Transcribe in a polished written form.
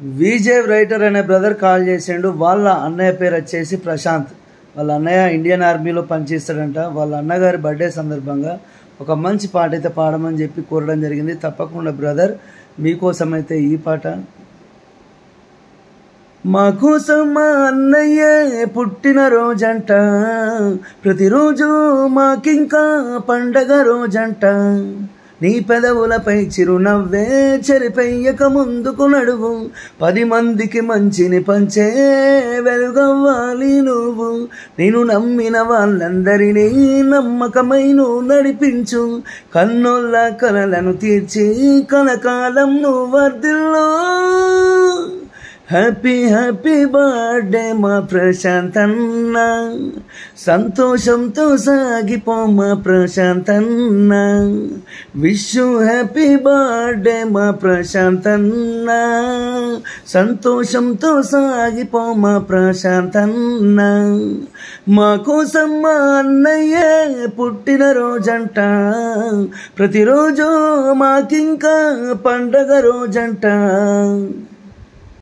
Vijay writer అనే brother call చేసిండు. వాళ్ళ అన్నయ్య పేరు వచ్చేసి ప్రశాంత్. వాళ్ళ అన్నయ్య ఇండియన్ ఆర్మీలో పనిచేస్తాడంట. వాళ్ళ అన్నగారి బర్త్డే సందర్భంగా ఒక మంచి పాట అయితే పాడమని చెప్పి కోరడం జరిగింది. తప్పకుండా బ్రదర్ మీకోసం అయితే ఈ పాట. మా కోసం మా అన్నయ్య పుట్టిన రోజంట, ప్రతిరోజు మాకింకా పండగ రోజంట. నీ పెదవులపై చిరునవ్వే చెరిపెయ్యక ముందుకు నడువు, 10 మందికి మంచిని పంచే వెలుగవ్వాలి నువ్వు. నేను నమ్మిన వాళ్ళందరినీ నమ్మకమై నువ్వు నడిపించు, కన్నోళ్ళ కలలను తీర్చి కలకాలం నువ్వు వర్ధిల్లు. హ్యాపీ హ్యాపీ బర్త్డే మా ప్రశాంత్ అన్న, సంతోషంతో సాగిపో మా ప్రశాంత్ అన్న. విష్ యూ హ్యాపీ బర్త్డే మా ప్రశాంత్ అన్న, సంతోషంతో సాగిపో మా ప్రశాంత్ అన్న. మా కోసం మా అన్నయ్య పుట్టిన రోజంట, ప్రతిరోజు మాకింకా పండగ రోజంట.